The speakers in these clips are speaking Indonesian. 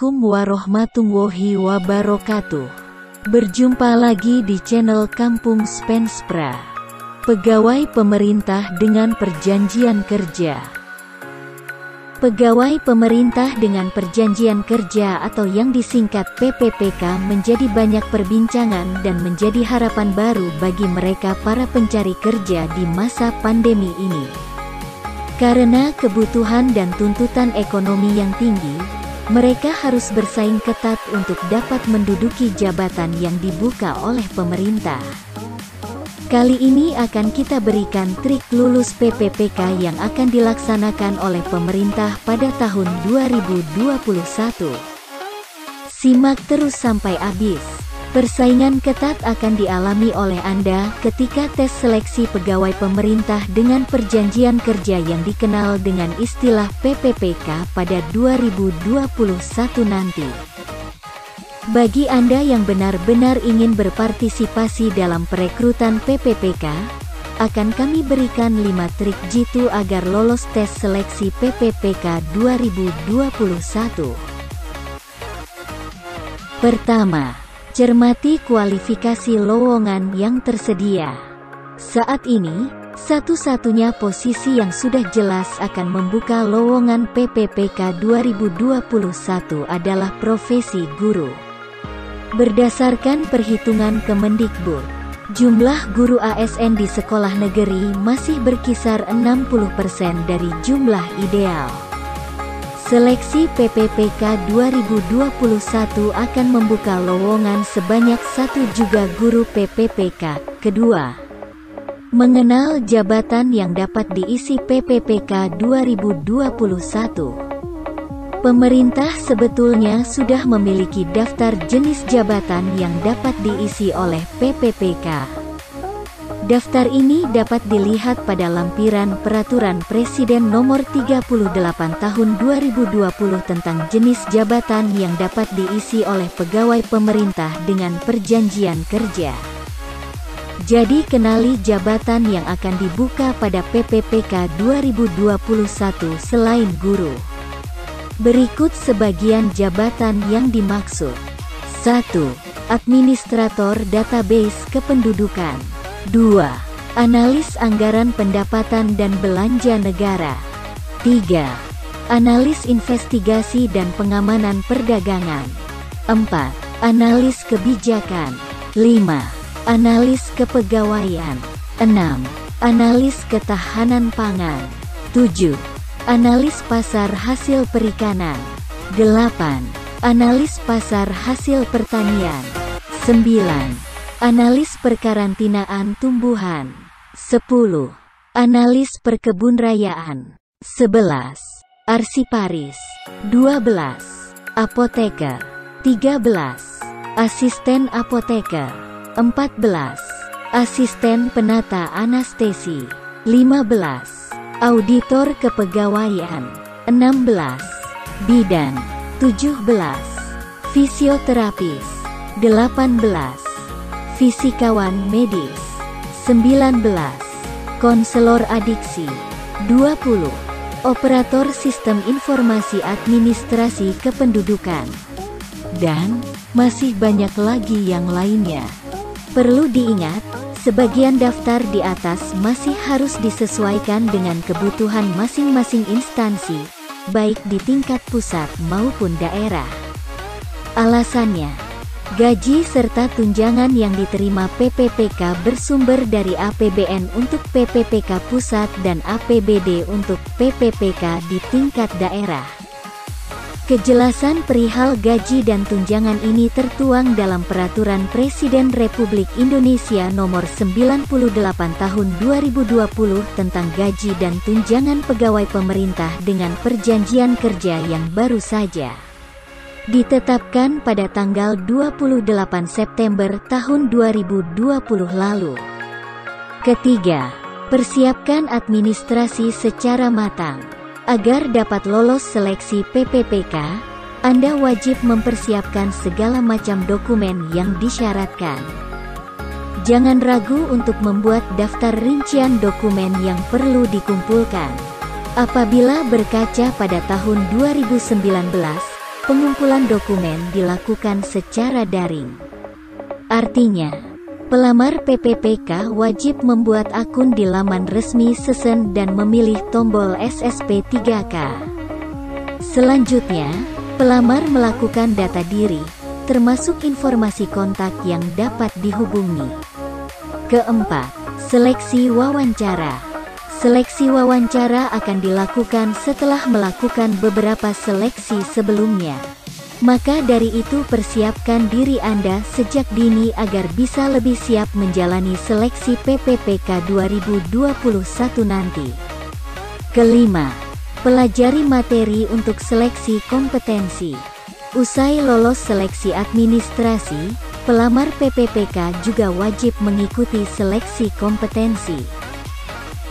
Assalamualaikum warahmatullahi wabarakatuh. Berjumpa lagi di channel Kampung Spenspra. Pegawai pemerintah dengan perjanjian kerja. Pegawai pemerintah dengan perjanjian kerja atau yang disingkat PPPK menjadi banyak perbincangan dan menjadi harapan baru bagi mereka para pencari kerja di masa pandemi ini. Karena kebutuhan dan tuntutan ekonomi yang tinggi, mereka harus bersaing ketat untuk dapat menduduki jabatan yang dibuka oleh pemerintah. Kali ini akan kita berikan trik lulus PPPK yang akan dilaksanakan oleh pemerintah pada tahun 2021. Simak terus sampai habis. Persaingan ketat akan dialami oleh Anda ketika tes seleksi pegawai pemerintah dengan perjanjian kerja yang dikenal dengan istilah PPPK pada 2021 nanti. Bagi Anda yang benar-benar ingin berpartisipasi dalam perekrutan PPPK, akan kami berikan 5 trik jitu agar lolos tes seleksi PPPK 2021. Pertama, cermati kualifikasi lowongan yang tersedia. Saat ini, satu-satunya posisi yang sudah jelas akan membuka lowongan PPPK 2021 adalah profesi guru. Berdasarkan perhitungan Kemendikbud, jumlah guru ASN di sekolah negeri masih berkisar 60% dari jumlah ideal. Seleksi PPPK 2021 akan membuka lowongan sebanyak 1 juga guru PPPK. Kedua, mengenal jabatan yang dapat diisi PPPK 2021. Pemerintah sebetulnya sudah memiliki daftar jenis jabatan yang dapat diisi oleh PPPK. Daftar ini dapat dilihat pada lampiran Peraturan Presiden Nomor 38 Tahun 2020 tentang jenis jabatan yang dapat diisi oleh pegawai pemerintah dengan perjanjian kerja. Jadi kenali jabatan yang akan dibuka pada PPPK 2021 selain guru. Berikut sebagian jabatan yang dimaksud. 1. Administrator database kependudukan. 2. Analis anggaran pendapatan dan belanja negara. 3. Analis investigasi dan pengamanan perdagangan. 4. Analis kebijakan. 5. Analis kepegawaian. 6. Analis ketahanan pangan. 7. Analis pasar hasil perikanan. 8. Analis pasar hasil pertanian. 9. Analis perkarantinaan tumbuhan. 10. Analis perkebunrayaan. 11. Arsiparis. 12. Apoteker. 13. Asisten apoteker. 14. Asisten penata anestesi. 15. Auditor kepegawaian. 16. Bidan. 17. Fisioterapis. 18. Fisikawan medis. 19. Konselor adiksi. 20. Operator sistem informasi administrasi kependudukan. Dan masih banyak lagi yang lainnya. Perlu diingat, sebagian daftar di atas masih harus disesuaikan dengan kebutuhan masing-masing instansi, baik di tingkat pusat maupun daerah. Alasannya, gaji serta tunjangan yang diterima PPPK bersumber dari APBN untuk PPPK pusat dan APBD untuk PPPK di tingkat daerah. Kejelasan perihal gaji dan tunjangan ini tertuang dalam Peraturan Presiden Republik Indonesia Nomor 98 Tahun 2020 tentang gaji dan tunjangan pegawai pemerintah dengan perjanjian kerja yang baru saja ditetapkan pada tanggal 28 September tahun 2020 lalu. Ketiga, persiapkan administrasi secara matang. Agar dapat lolos seleksi PPPK, Anda wajib mempersiapkan segala macam dokumen yang disyaratkan. Jangan ragu untuk membuat daftar rincian dokumen yang perlu dikumpulkan. Apabila berkaca pada tahun 2019, pengumpulan dokumen dilakukan secara daring. Artinya, pelamar PPPK wajib membuat akun di laman resmi SSN dan memilih tombol SSP3K. Selanjutnya, pelamar melakukan data diri, termasuk informasi kontak yang dapat dihubungi. Keempat, seleksi wawancara. Seleksi wawancara akan dilakukan setelah melakukan beberapa seleksi sebelumnya. Maka dari itu persiapkan diri Anda sejak dini agar bisa lebih siap menjalani seleksi PPPK 2021 nanti. Kelima, pelajari materi untuk seleksi kompetensi. Usai lolos seleksi administrasi, pelamar PPPK juga wajib mengikuti seleksi kompetensi.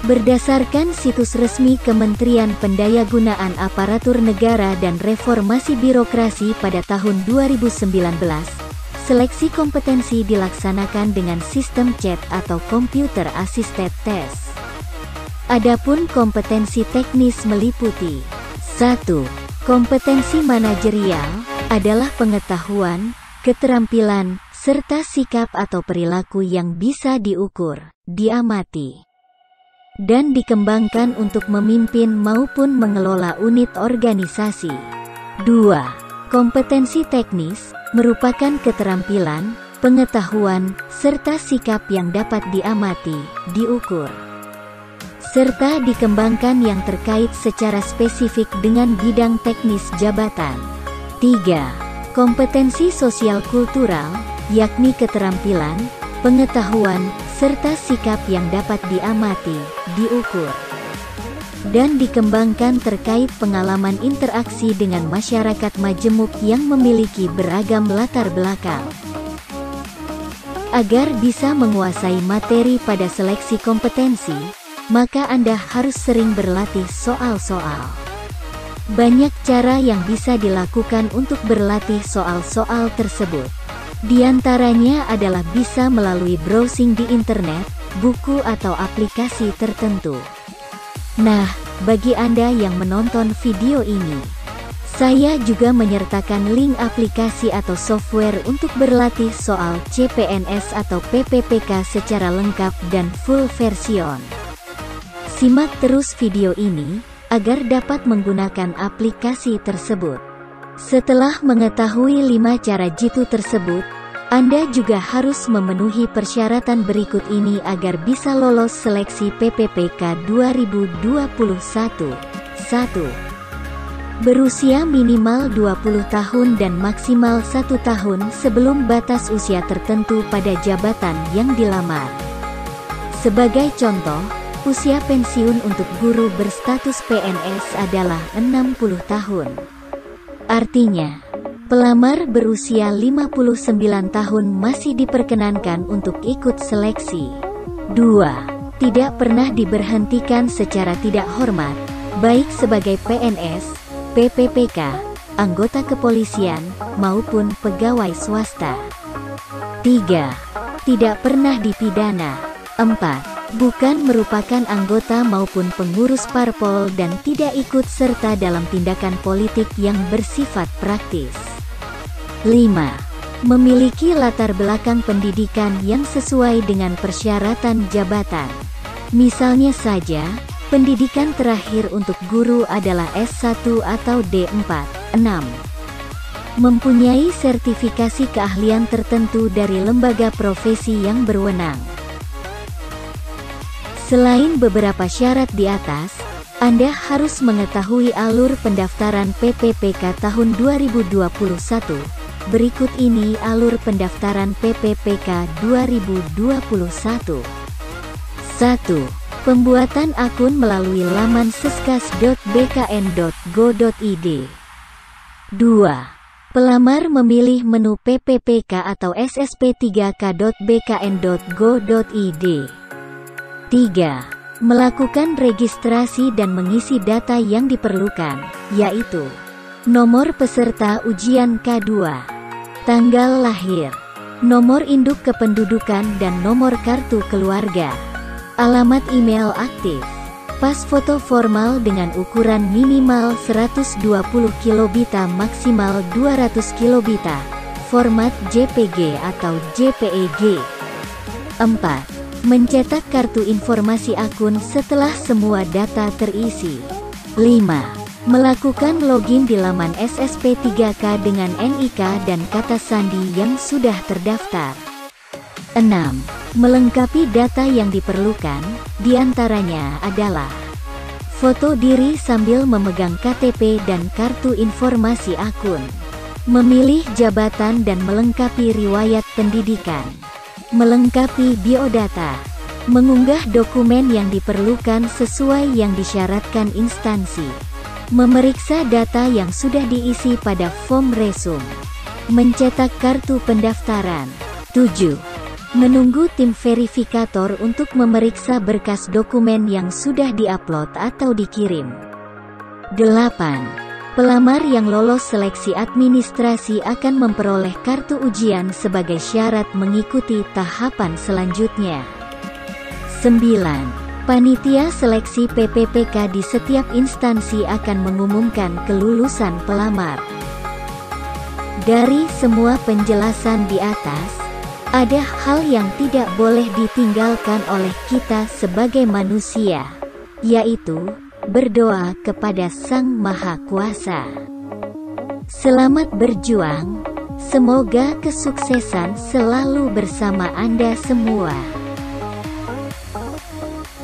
Berdasarkan situs resmi Kementerian Pendayagunaan Aparatur Negara dan Reformasi Birokrasi pada tahun 2019, seleksi kompetensi dilaksanakan dengan sistem chat atau Computer Assisted Test. Adapun kompetensi teknis meliputi 1. Kompetensi manajerial adalah pengetahuan, keterampilan, serta sikap atau perilaku yang bisa diukur, diamati, dan dikembangkan untuk memimpin maupun mengelola unit organisasi. 2. Kompetensi teknis merupakan keterampilan, pengetahuan, serta sikap yang dapat diamati, diukur, serta dikembangkan yang terkait secara spesifik dengan bidang teknis jabatan. 3. Kompetensi sosial kultural, yakni keterampilan, pengetahuan, serta sikap yang dapat diamati, diukur, dan dikembangkan terkait pengalaman interaksi dengan masyarakat majemuk yang memiliki beragam latar belakang. Agar bisa menguasai materi pada seleksi kompetensi, maka Anda harus sering berlatih soal-soal. Banyak cara yang bisa dilakukan untuk berlatih soal-soal tersebut. Di antaranya adalah bisa melalui browsing di internet, buku atau aplikasi tertentu. Nah, bagi Anda yang menonton video ini, saya juga menyertakan link aplikasi atau software untuk berlatih soal CPNS atau PPPK secara lengkap dan full version. Simak terus video ini, agar dapat menggunakan aplikasi tersebut. Setelah mengetahui 5 cara jitu tersebut, Anda juga harus memenuhi persyaratan berikut ini agar bisa lolos seleksi PPPK 2021. 1. Berusia minimal 20 tahun dan maksimal 1 tahun sebelum batas usia tertentu pada jabatan yang dilamar. Sebagai contoh, usia pensiun untuk guru berstatus PNS adalah 60 tahun. Artinya, pelamar berusia 59 tahun masih diperkenankan untuk ikut seleksi. 2. Tidak pernah diberhentikan secara tidak hormat, baik sebagai PNS, PPPK, anggota kepolisian, maupun pegawai swasta. 3. Tidak pernah dipidana. 4. Bukan merupakan anggota maupun pengurus parpol dan tidak ikut serta dalam tindakan politik yang bersifat praktis. 5. Memiliki latar belakang pendidikan yang sesuai dengan persyaratan jabatan. Misalnya saja, pendidikan terakhir untuk guru adalah S1 atau D4. 6. Mempunyai sertifikasi keahlian tertentu dari lembaga profesi yang berwenang. Selain beberapa syarat di atas, Anda harus mengetahui alur pendaftaran PPPK tahun 2021. Berikut ini alur pendaftaran PPPK 2021. 1. Pembuatan akun melalui laman seskas.bkn.go.id. 2. Pelamar memilih menu PPPK atau SSP3K.bkn.go.id. 3. Melakukan registrasi dan mengisi data yang diperlukan, yaitu nomor peserta ujian K2, tanggal lahir, nomor induk kependudukan dan nomor kartu keluarga, alamat email aktif, Pas foto formal dengan ukuran minimal 120 kilobita maksimal 200 kilobita, format JPG atau JPEG. 4. Mencetak kartu informasi akun setelah semua data terisi. 5. Melakukan login di laman SSP3K dengan NIK dan kata sandi yang sudah terdaftar. 6. Melengkapi data yang diperlukan, diantaranya adalah foto diri sambil memegang KTP dan kartu informasi akun, memilih jabatan dan melengkapi riwayat pendidikan, melengkapi biodata, mengunggah dokumen yang diperlukan sesuai yang disyaratkan instansi, memeriksa data yang sudah diisi pada form resume, mencetak kartu pendaftaran. 7. Menunggu tim verifikator untuk memeriksa berkas dokumen yang sudah diupload atau dikirim. 8. Pelamar yang lolos seleksi administrasi akan memperoleh kartu ujian sebagai syarat mengikuti tahapan selanjutnya. 9. Panitia seleksi PPPK di setiap instansi akan mengumumkan kelulusan pelamar. Dari semua penjelasan di atas, ada hal yang tidak boleh ditinggalkan oleh kita sebagai manusia, yaitu berdoa kepada Sang Maha Kuasa. Selamat berjuang, semoga kesuksesan selalu bersama Anda semua.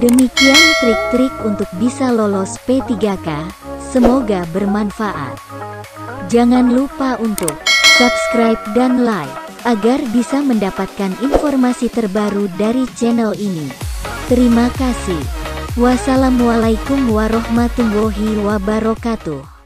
Demikian trik-trik untuk bisa lolos P3K, semoga bermanfaat. Jangan lupa untuk subscribe dan like, agar bisa mendapatkan informasi terbaru dari channel ini. Terima kasih. Wassalamualaikum warahmatullahi wabarakatuh.